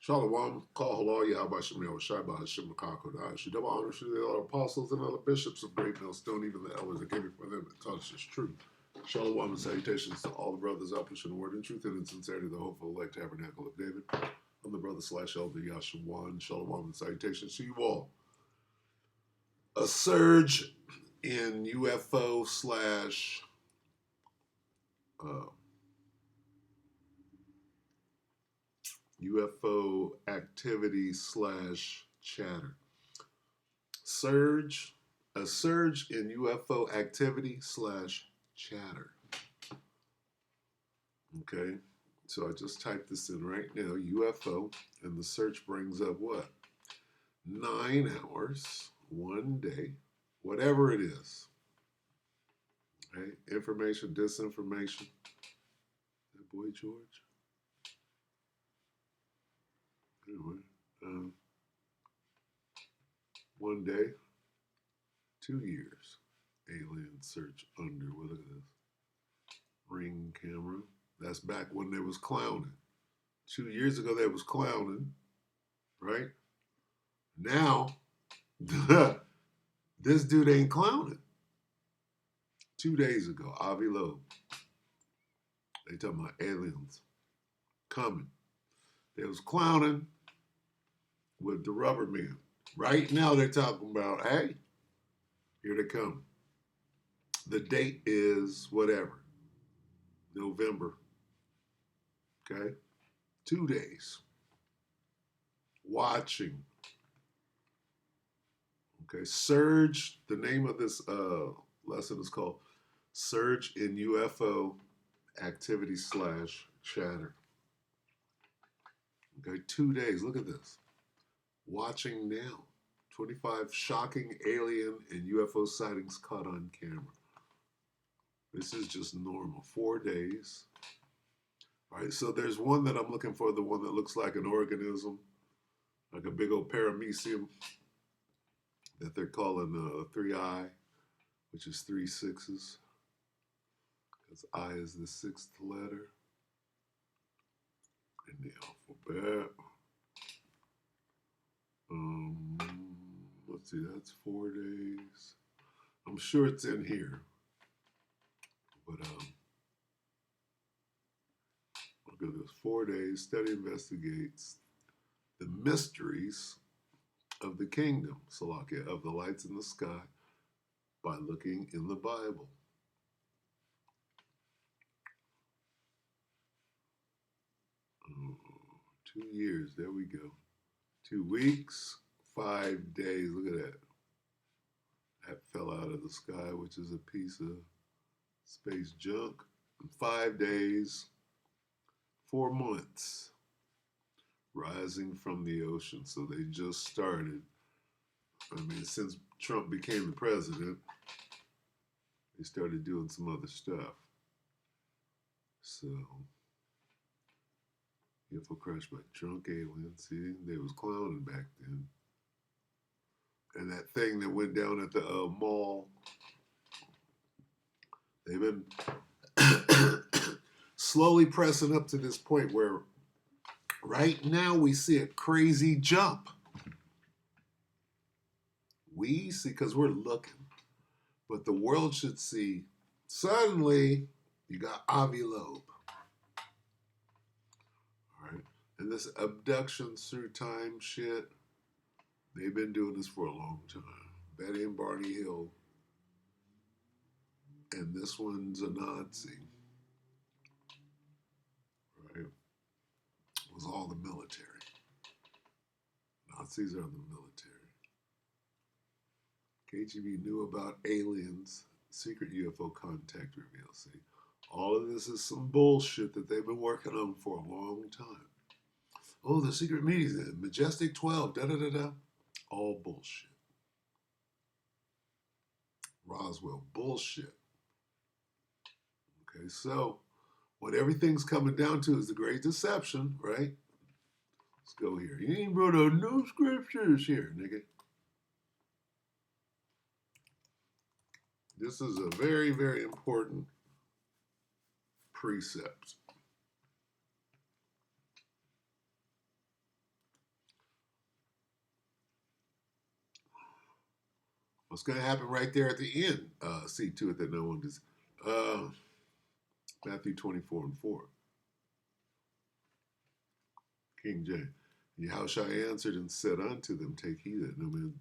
Shalom, call halal Yahweh Shemel, Shabbat Hashem Makakodah. She double honor to the other apostles and other bishops of great millstone, even the elders that came before them and taught us his truth. Shalom and salutations to all the brothers out pushing the word in truth and in sincerity, the hopeful elect tabernacle of David. I'm the brother / elder Yashawan. Shalom and salutations to you all. A surge in U.F.O. slash U.F.O. activity / chatter. A surge in U.F.O. activity / chatter. Okay, so I just typed this in right now, U.F.O., and the search brings up what? 9 hours, 1 day, whatever it is. Okay, information, disinformation. That boy George. Anyway, 1 day, 2 years. Alien search under, what is this? Ring camera. That's back when they was clowning. 2 years ago they was clowning, right? Now, this dude ain't clowning. 2 days ago, Avi Loeb. They talking about aliens coming. They was clowning with the rubber man. Right now they're talking about, hey, here they come. The date is whatever, November. Okay? 2 days. Watching. Okay, surge. The name of this lesson is called Surge in U.F.O. Activity / chatter. Okay, 2 days. Look at this. Watching now. 25 shocking alien and UFO sightings caught on camera. This is just normal. 4 days. All right, so there's one that I'm looking for, the one that looks like an organism, like a big old paramecium that they're calling 3I, which is 3 6s. Because I is the 6th letter in the alphabet. Let's see, that's 4 days. I'm sure it's in here. But look at this. 4 days, study investigates the mysteries of the kingdom, Salakia, of the lights in the sky by looking in the Bible. Oh, 2 years, there we go. 2 weeks, 5 days, look at that. That fell out of the sky, which is a piece of space junk. 5 days, 4 months, rising from the ocean. So they just started. I mean, since Trump became the president, they started doing some other stuff. So, UFO crashed by drunk aliens. See, they was clowning back then. And that thing that went down at the mall, they've been slowly pressing up to this point where right now we see a crazy jump. We see, because we're looking. But the world should see, suddenly, you got Avi Loeb. All right? And this abductions through time shit, they've been doing this for a long time. Betty and Barney Hill. And this one's a Nazi. Right? It was all the military. Nazis are the military. KGB knew about aliens, secret UFO contact reveal. See, all of this is some bullshit that they've been working on for a long time. Oh, the secret meetings, Majestic 12, da-da-da-da. All bullshit. Roswell, bullshit. Okay, so what everything's coming down to is the great deception, right? Let's go here. You ain't brought out no scriptures here, nigga. This is a very, very important precept. What's going to happen right there at the end? See to it that no one does. Matthew 24:4. King James. Yahushua answered and said unto them, take heed that no man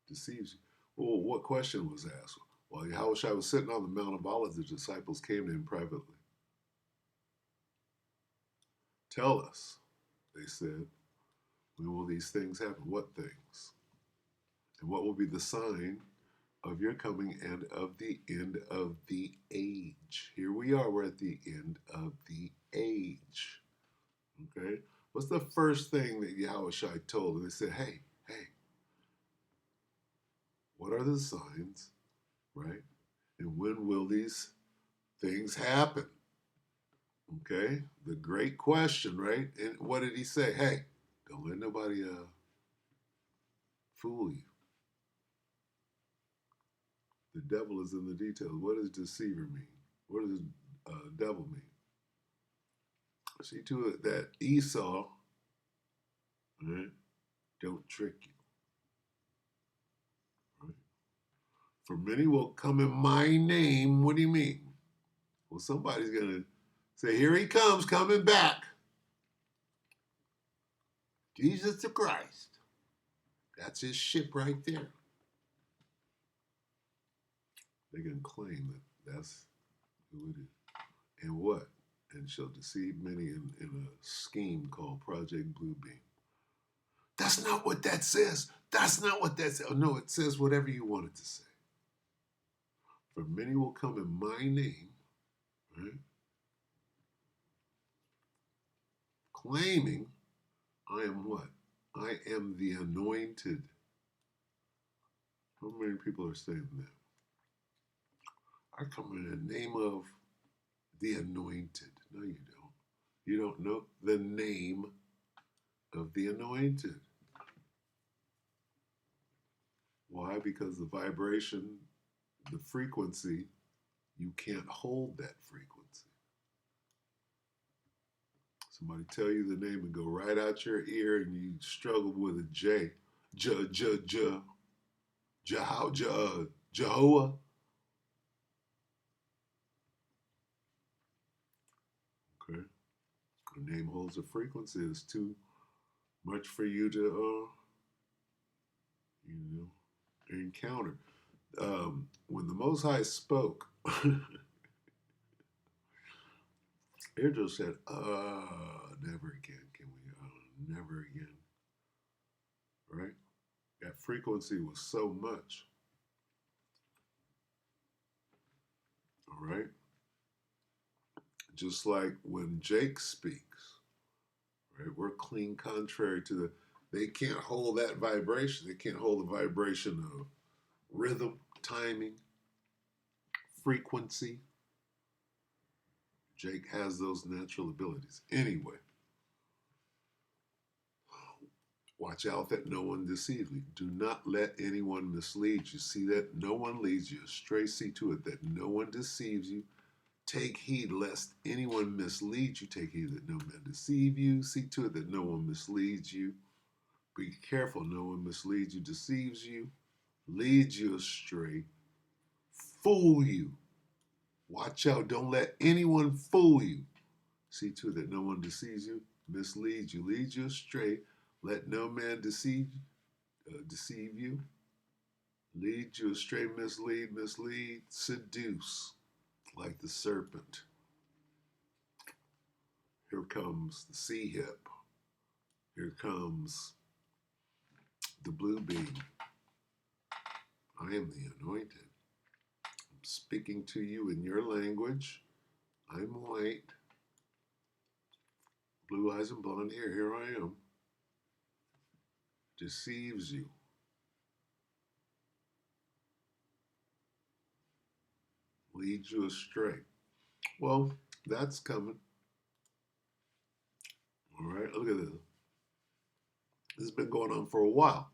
deceives you. Well, what question was asked? While Yahushua was sitting on the Mount of Olives, the disciples came to him privately. Tell us, they said, when will these things happen? What things? And what will be the sign of your coming and of the end of the age? Here we are, we're at the end of the age. Okay? What's the first thing that Yahushua told them? They said, hey, what are the signs, right? And when will these things happen? Okay? The great question, right? And what did he say? Hey, don't let nobody fool you. The devil is in the details. What does deceiver mean? What does devil mean? See to it that Esau, right, don't trick you. Right? For many will come in my name. What do you mean? Well, somebody's going to say, here he comes, coming back. Jesus the Christ. That's his ship right there. They can claim that that's who it is. And what? And shall deceive many in a scheme called Project Bluebeam. That's not what that says. That's not what that says. Oh, no, it says whatever you want it to say. For many will come in my name, right? Claiming I am what? I am the anointed. How many people are saying that? I come in the name of the anointed. No, you don't. You don't know the name of the anointed. Why? Because the vibration, the frequency, you can't hold that frequency. Somebody tell you the name and go right out your ear and you struggle with a J. Jehovah. Okay. The name holds a frequency. It's too much for you to, encounter. When the Most High spoke, Israel said, never again can we, never again. Right? That frequency was so much. All right? Just like when Jake speaks, right? We're clean contrary to they can't hold that vibration. They can't hold the vibration of rhythm, timing, frequency. Jake has those natural abilities. Anyway, watch out that no one deceives you. Do not let anyone mislead you. See that no one leads you astray. See to it that no one deceives you. Take heed lest anyone mislead you. Take heed that no man deceive you. See to it that no one misleads you. Be careful, no one misleads you, deceives you, leads you astray, fool you. Watch out, don't let anyone fool you. See to it that no one deceives you, misleads you, leads you astray. Let no man deceive you, lead you astray, mislead, seduce, like the serpent. Here comes the sea hip. Here comes the blue beam. I am the anointed. I'm speaking to you in your language. I'm white. Blue eyes and blonde hair. Here I am. Deceives you. Leads you astray. Well, that's coming. All right, look at this. This has been going on for a while.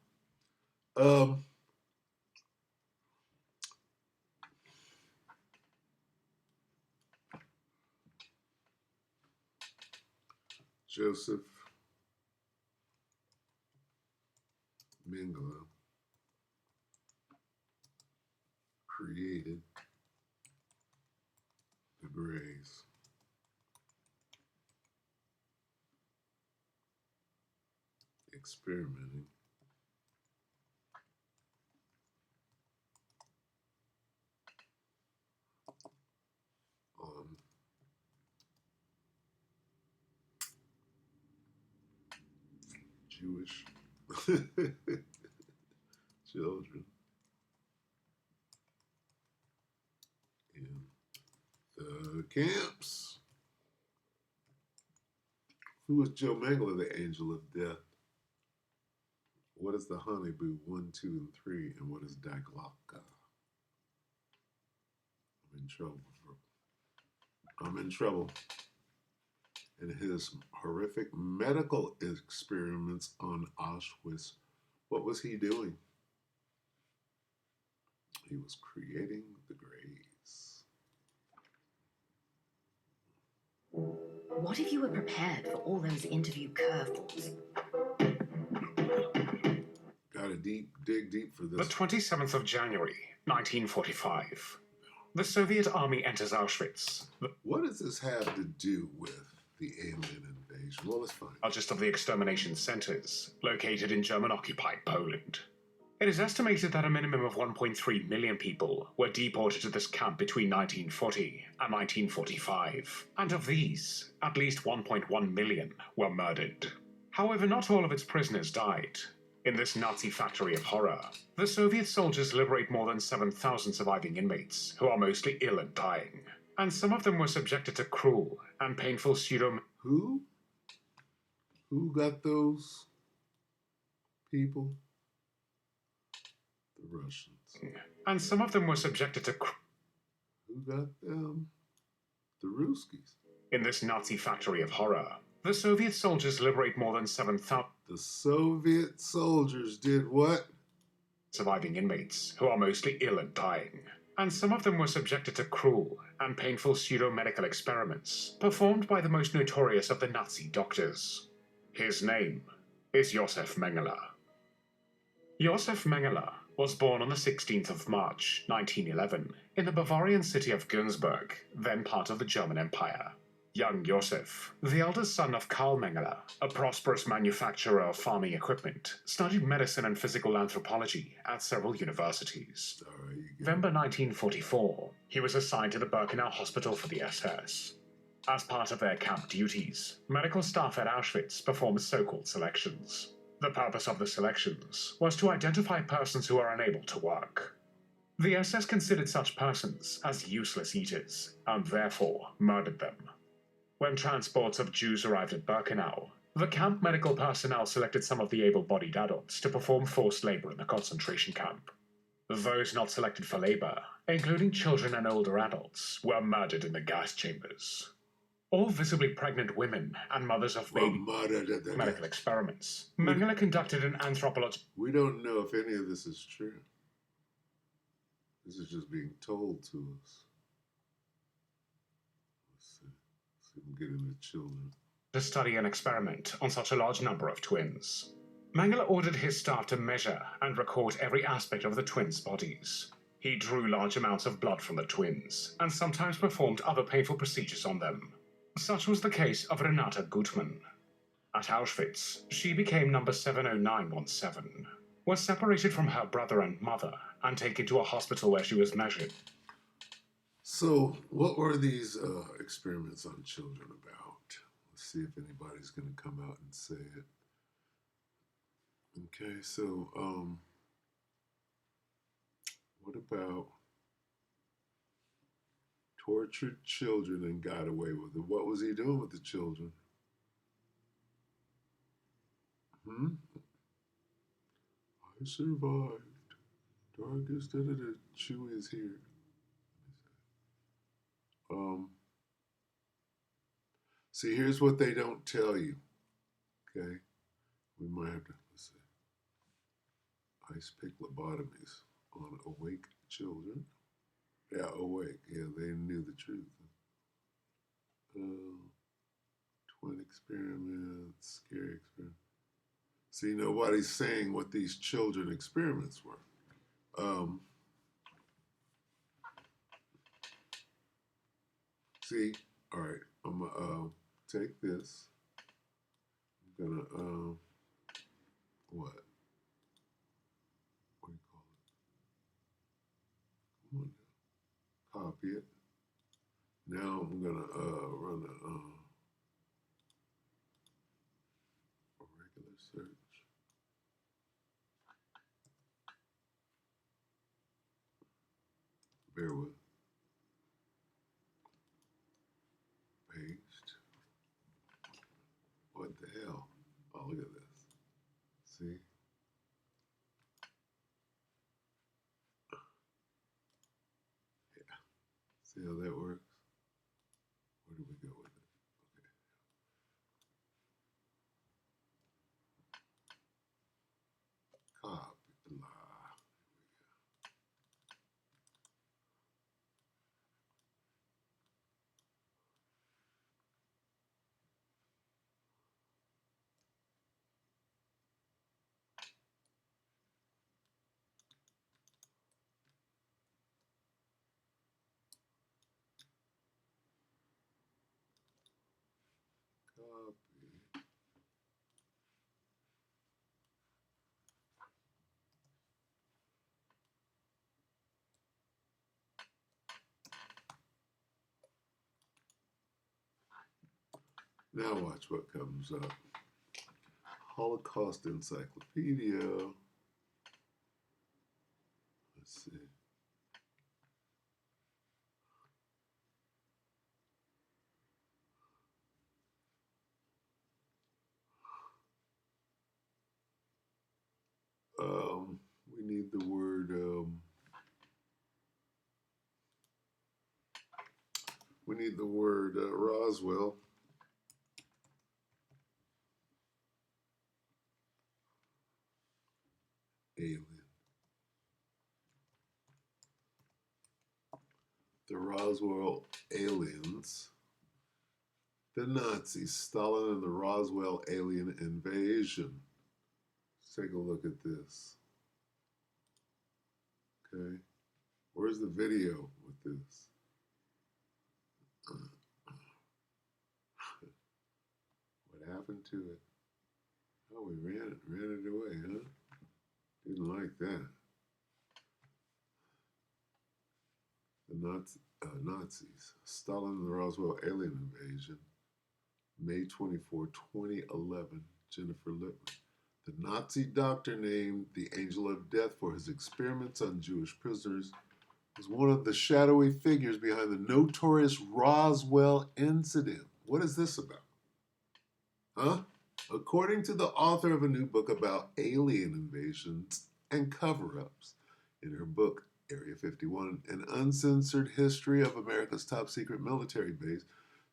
Joseph Mengele created the Greys. Experimenting on Jewish children in the camps. Who was Joe Mengele, the angel of death? What is the honeyboo 1, 2, and 3? And what is Daglaka? I'm in trouble. I'm in trouble. In his horrific medical experiments on Auschwitz, what was he doing? He was creating the Greys. What if you were prepared for all those interview curveballs? Gotta dig deep for this. The 27th of January, 1945. The Soviet army enters Auschwitz. What does this have to do with the alien invasion? Well, let's find out. Largest of the extermination centers, located in German-occupied Poland. It is estimated that a minimum of 1.3 million people were deported to this camp between 1940 and 1945, and of these, at least 1.1 million were murdered. However, not all of its prisoners died. In this Nazi factory of horror, the Soviet soldiers liberate more than 7,000 surviving inmates who are mostly ill and dying, and some of them were subjected to cruel and painful Who? Who got those people? The Russians. And some of them were subjected to Who got them? The Ruskies. In this Nazi factory of horror, the Soviet soldiers liberate more than 7,000 The Soviet soldiers did what? surviving inmates who are mostly ill and dying, and some of them were subjected to cruel and painful pseudo-medical experiments performed by the most notorious of the Nazi doctors. His name is Josef Mengele. Josef Mengele was born on the 16th of March, 1911, in the Bavarian city of Günzburg, then part of the German Empire. Young Josef, the eldest son of Karl Mengele, a prosperous manufacturer of farming equipment, studied medicine and physical anthropology at several universities. November 1944, he was assigned to the Birkenau Hospital for the SS. As part of their camp duties, medical staff at Auschwitz performed so-called selections. The purpose of the selections was to identify persons who are unable to work. The SS considered such persons as useless eaters, and therefore murdered them. When transports of Jews arrived at Birkenau, the camp medical personnel selected some of the able-bodied adults to perform forced labor in the concentration camp. Those not selected for labor, including children and older adults, were murdered in the gas chambers. All visibly pregnant women and mothers of baby medical experiments. Mengele conducted an anthropological... We don't know if any of this is true. This is just being told to us. Let's see. See if we can get into children. To study an experiment on such a large number of twins. Mengele ordered his staff to measure and record every aspect of the twins' bodies. He drew large amounts of blood from the twins, and sometimes performed other painful procedures on them. Such was the case of Renata Gutmann. At Auschwitz, she became number 70917, was separated from her brother and mother, and taken to a hospital where she was measured. So, what were these experiments on children about? Let's see if anybody's going to come out and say it. Okay, so, what about tortured children and got away with it? What was he doing with the children? I survived. Darkest, Chewie is here. See, here's what they don't tell you. Okay, we might have to, let's see. Ice pick lobotomies on awake children. Yeah, awake. Yeah, they knew the truth. Twin experiments, scary experiments. See, nobody's saying what these children experiments were. See, all right, I'm gonna take this. I'm gonna what? What do you call it? Come on now. Copy it. Now I'm gonna run a regular search. Bear with. Paste. What the hell? Oh, look at this. See? Yeah. See how that works? Where do we go with it? Okay. Copy. Copy. Now watch what comes up. Holocaust Encyclopedia. Let's see. We need the word. We need the word Roswell. Alien. The Roswell aliens. The Nazis, Stalin, and the Roswell alien invasion. Let's take a look at this. Okay. Where's the video with this? What happened to it? Oh, we ran it away, huh? Didn't like that. The Nazis, Stalin and the Roswell alien invasion, May 24, 2011, Jennifer Littman. The Nazi doctor named the Angel of Death for his experiments on Jewish prisoners was one of the shadowy figures behind the notorious Roswell incident. What is this about? Huh? According to the author of a new book about alien invasions and cover-ups, in her book, Area 51, An Uncensored History of America's Top Secret Military Base,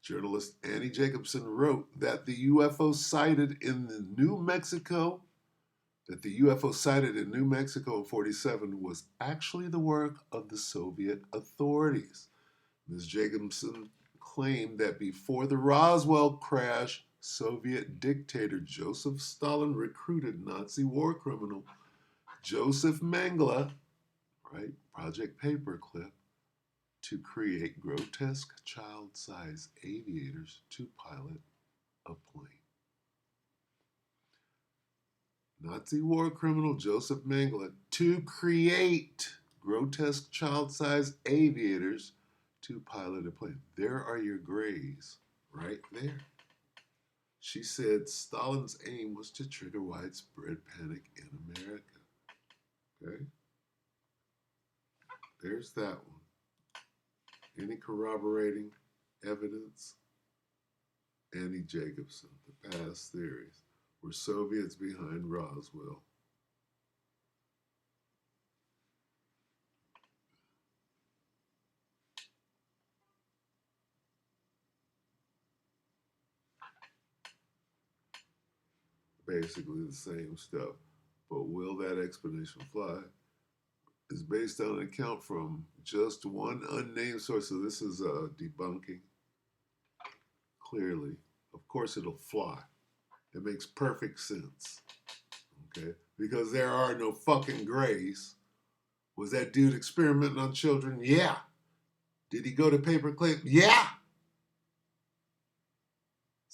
journalist Annie Jacobson wrote that the UFO sighted in New Mexico in 47 was actually the work of the Soviet authorities. Ms. Jacobson claimed that before the Roswell crash, Soviet dictator Joseph Stalin recruited Nazi war criminal Joseph Mengele, right, Project Paperclip, to create grotesque child-sized aviators to pilot a plane. Nazi war criminal Joseph Mengele to create grotesque child-sized aviators to pilot a plane. There are your grays right there. She said Stalin's aim was to trigger widespread panic in America. Okay? There's that one. Any corroborating evidence? Annie Jacobson, The Past Theories. Were Soviets behind Roswell? Basically the same stuff. But will that explanation fly? Is based on an account from just one unnamed source. So this is debunking. Clearly. Of course it'll fly. It makes perfect sense. Okay? Because there are no fucking grays. Was that dude experimenting on children? Yeah. Did he go to paperclip? Yeah.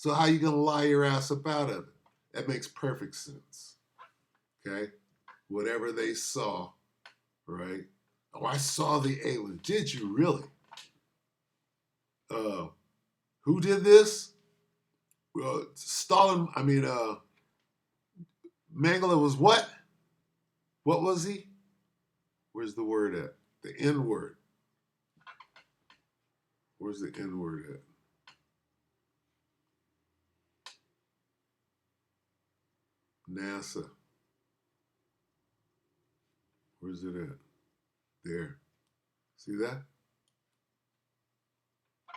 So how you gonna lie your ass up out of it? That makes perfect sense. Okay? Whatever they saw, right? Oh, I saw the alien. Did you really? Who did this? Stalin, Mengele was what? What was he? Where's the word at? The N word. Where's the N word at? NASA. Where's it at? There. See that?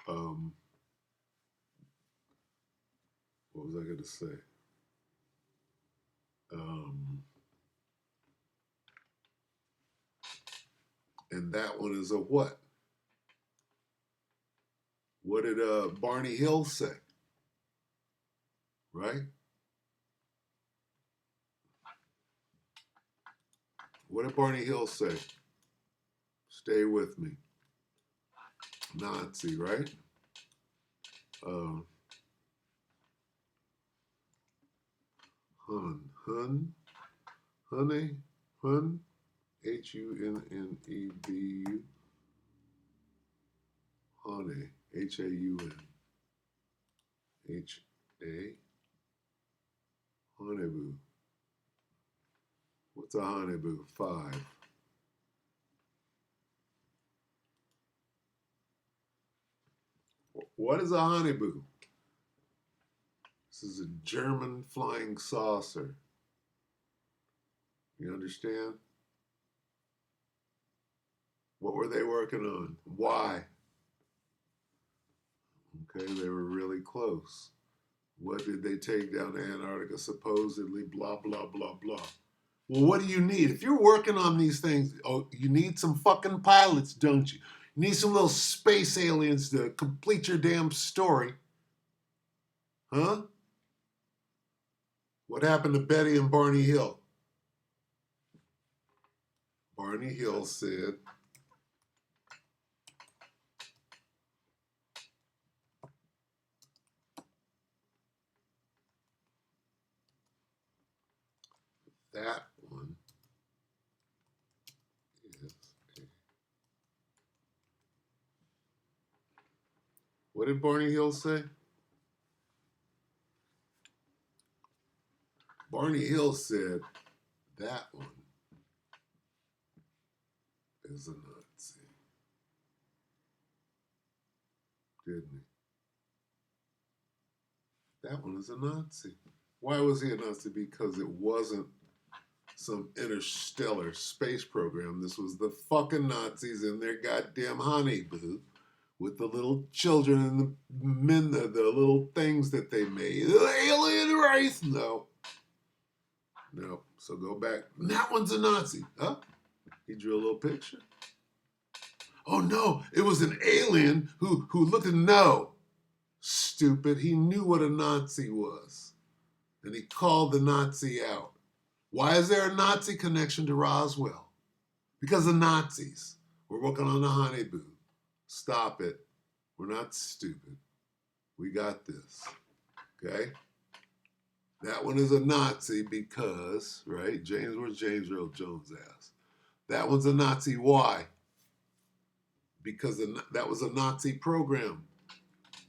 What was I going to say? And that one is a what? What did Barney Hill say? Right? What did Barney Hill say? Stay with me. Nazi, right? Honey, Hunnenebu, Honey, Haun, H-A, Honeybu. What's a honeybu? 5. What is a honeybu? This is a German flying saucer. You understand? What were they working on? Why? Okay, they were really close. What did they take down to Antarctica? Supposedly, blah, blah, blah, blah. Well, what do you need? If you're working on these things, oh, you need some fucking pilots, don't you? You need some little space aliens to complete your damn story. Huh? What happened to Betty and Barney Hill? Barney Hill said, that one is a... What did Barney Hill say? Barney Hill said, that one is a Nazi. Didn't he? That one is a Nazi. Why was he a Nazi? Because it wasn't some interstellar space program. This was the fucking Nazis in their goddamn honeyboo with the little children and the men, the little things that they made. The alien race. No. No. So go back. That one's a Nazi. Huh? He drew a little picture. Oh no, it was an alien who looked at no. Stupid. He knew what a Nazi was. And he called the Nazi out. Why is there a Nazi connection to Roswell? Because the Nazis. We're working on the honeyboo. Stop it. We're not stupid. We got this. Okay? That one is a Nazi because, right? Where's James Earl Jones ass? That one's a Nazi. Why? Because that was a Nazi program.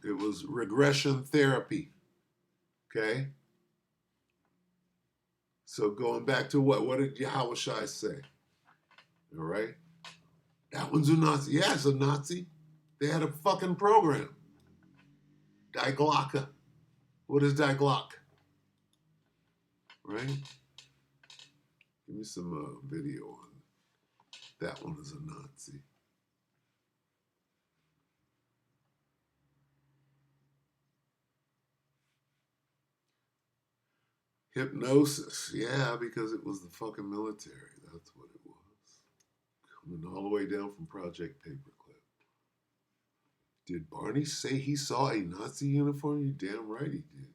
It was regression therapy. Okay? So going back to what did Yahushua say? All right? That one's a Nazi. Yeah, it's a Nazi. They had a fucking program. Die Glocke. What is Die Glock? Right? Give me some video on that one is a Nazi. Hypnosis. Yeah, because it was the fucking military. That's what it was. Coming all the way down from Project Paperclip. Did Barney say he saw a Nazi uniform? You damn right he did.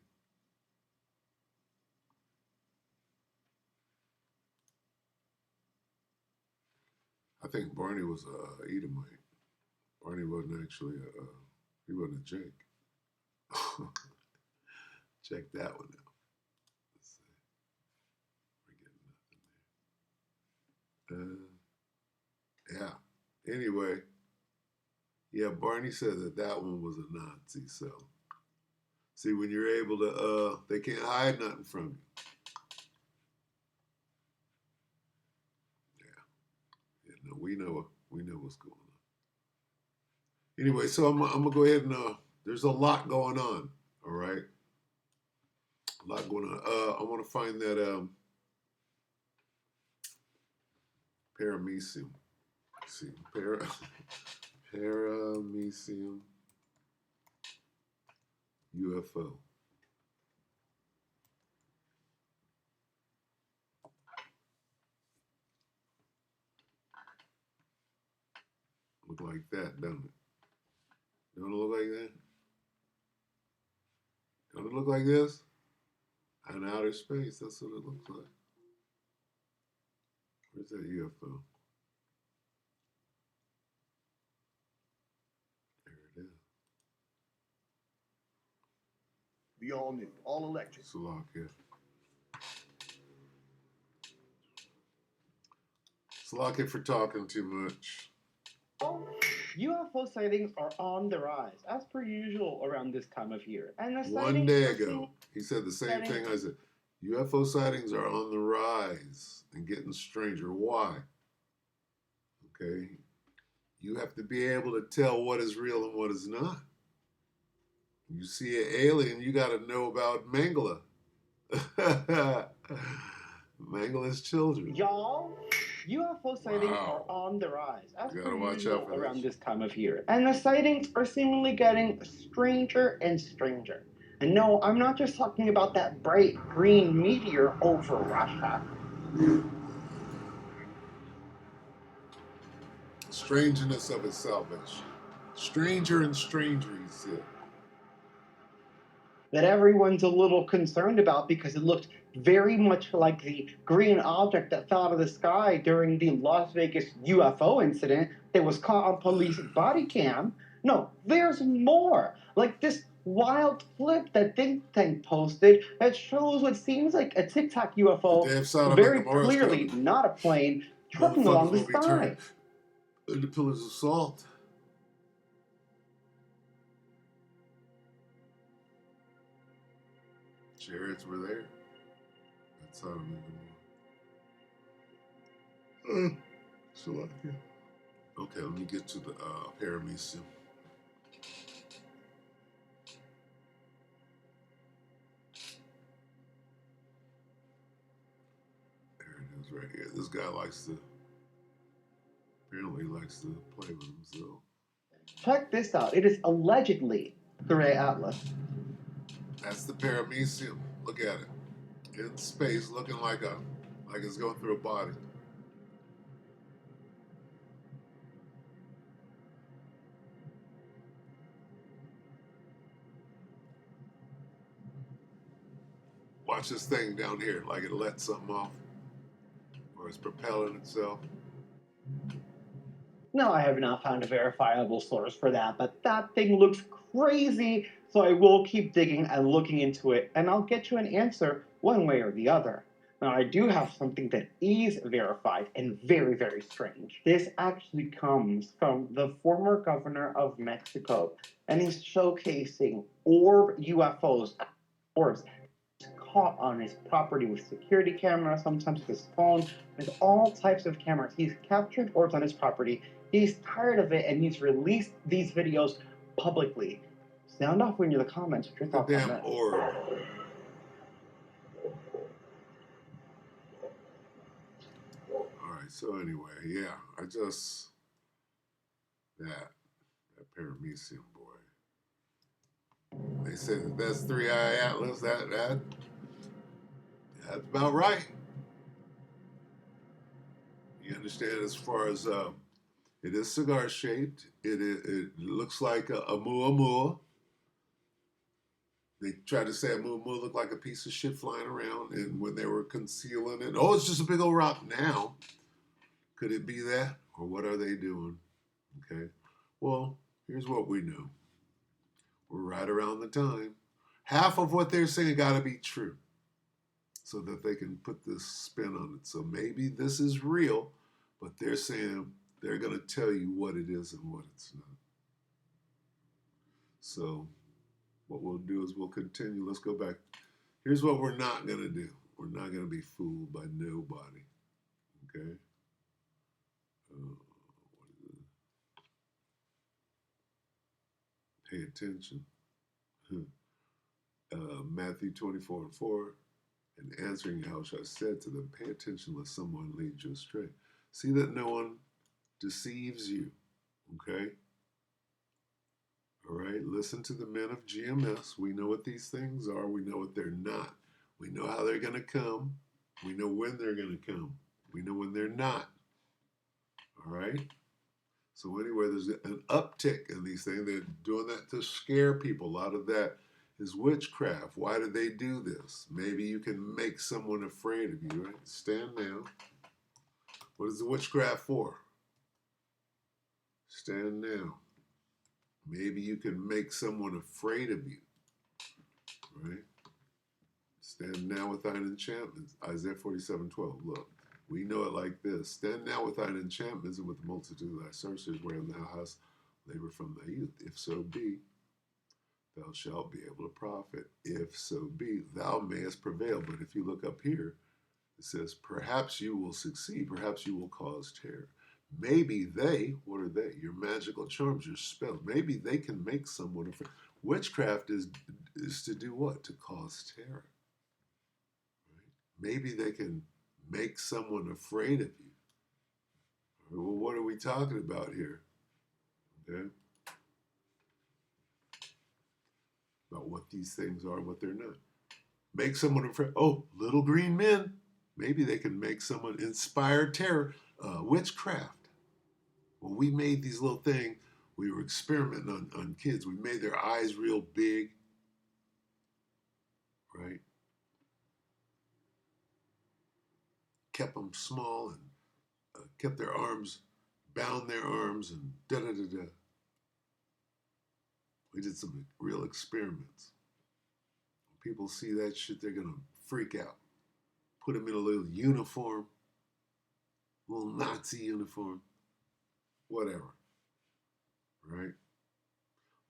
I think Barney was a Edomite. Barney wasn't actually he wasn't a Jake. Check that one out. Let's see. We're getting nothing there. Yeah. Anyway, yeah, Barney said that one was a Nazi. So, see, when you're able to, they can't hide nothing from you. Yeah, no, we know what's going on. Anyway, so I'm gonna go ahead and there's a lot going on. All right, a lot going on. I want to find that paramecium. Let's see, paramecium U.F.O. Look like that, don't it? Don't it look like that? Don't it look like this? In outer space, that's what it looks like. Where's that U.F.O? There it is. The all new, all electric. Slovakia. Slovakia for talking too much. UFO sightings are on the rise, as per usual around this time of year. And the One day ago, he said the same thing I said. UFO sightings are on the rise and getting stranger. Why? Okay. You have to be able to tell what is real and what is not. You see an alien, you got to know about Mangala. Mangala's children. Y'all, UFO sightings are on the rise, as You per gotta watch usual out for around this. this time of year. And the sightings are seemingly getting stranger and stranger. And no, I'm not just talking about that bright green meteor over Russia. Strangeness of its salvation. Stranger and stranger, he said. That everyone's a little concerned about because it looked very much like the green object that fell out of the sky during the Las Vegas UFO incident that was caught on police body cam. No, there's more. Like this wild clip that Think Tank posted that shows what seems like a Tic Tac UFO, The damn Sodom and very Gomorrah's clearly coming. not a plane, trucking Motherfuckers along the will be turned sky. into pillars of salt. Chariots were there. That's Sodom and Gomorrah. Slovakia. Okay, let me get to the paramecium. There it is right here. This guy apparently likes to play with himself. Check this out. It is allegedly the Ray Atlas. That's the paramecium. Look at it. In space, looking like it's going through a body. Watch this thing down here, like it let something off, or it's propelling itself. No, I have not found a verifiable source for that, but that thing looks crazy, so I will keep digging and looking into it, and I'll get you an answer one way or the other. Now, I do have something that is verified and very, very strange. This actually comes from the former governor of Mexico, and he's showcasing orb UFOs, orbs, caught on his property with security cameras, sometimes with his phone, with all types of cameras. He's captured orbs on his property. He's tired of it, and he's released these videos publicly. Sound off in the comments what your The thoughts on damn this. orb. Alright, so anyway, yeah, that paramecium boy. They said that's 3-eye Atlas, that's about right. You understand, as far as it is cigar shaped. It looks like a muamua. They tried to say a muamua looked like a piece of shit flying around, and when they were concealing it, oh, it's just a big old rock. Now, could it be that, or what are they doing? Okay, well, here's what we know. We're right around the time half of what they're saying got to be true so that they can put this spin on it. So maybe this is real, but they're saying they're going to tell you what it is and what it's not. So what we'll do is we'll continue. Let's go back. Here's what we're not going to do. We're not going to be fooled by nobody. Okay? Pay attention. Matthew 24:4, and answering Yahushua said to them, pay attention lest someone lead you astray. See that no one deceives you. Okay? All right? Listen to the men of GMS. We know what these things are. We know what they're not. We know how they're going to come. We know when they're going to come. We know when they're not. All right? So anyway, there's an uptick in these things. They're doing that to scare people. A lot of that is witchcraft. Why do they do this? Maybe you can make someone afraid of you, right? Stand now. What is the witchcraft for? Stand now. Maybe you can make someone afraid of you, right? Stand now with thine enchantments. Isaiah 47:12. Look, we know it like this. Stand now with thine enchantments and with the multitude of thy sorcerers, wherein thou hast labored from thy youth. If so be, thou shalt be able to profit. If so be, thou mayest prevail. But if you look up here, it says, perhaps you will succeed. Perhaps you will cause terror. Maybe they, what are they? Your magical charms, your spells. Maybe they can make someone afraid. Witchcraft is to do what? To cause terror. Right? Maybe they can make someone afraid of you. Well, what are we talking about here? Okay? About what these things are and what they're not. Make someone afraid. Oh, little green men. Maybe they can make someone inspire terror. Witchcraft. When we made these little things, we were experimenting on kids. We made their eyes real big, right? Kept them small and kept their arms, bound their arms and da-da-da-da. We did some real experiments. When people see that shit, they're going to freak out. Put them in a little uniform, little Nazi uniform, whatever, right?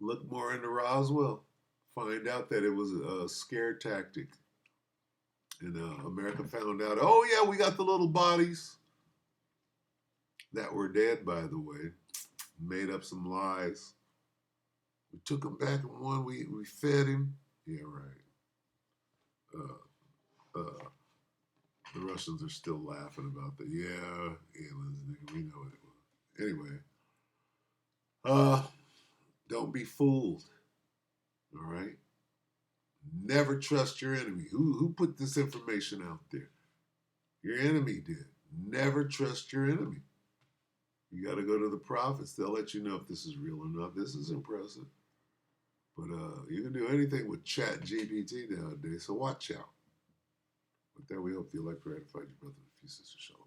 Look more into Roswell. Find out that it was a scare tactic. And America found out, oh yeah, we got the little bodies that were dead, by the way. Made up some lies. We took him back and one, we fed him. Yeah, right. The Russians are still laughing about that. Yeah, aliens, nigga, we know it. Anyway, don't be fooled. All right? Never trust your enemy. Who put this information out there? Your enemy did. Never trust your enemy. You got to go to the prophets. They'll let you know if this is real or not. This is impressive. But you can do anything with Chat GPT nowadays, so watch out. With that, we hope the elect ratified your brother and a few sisters. Shalom.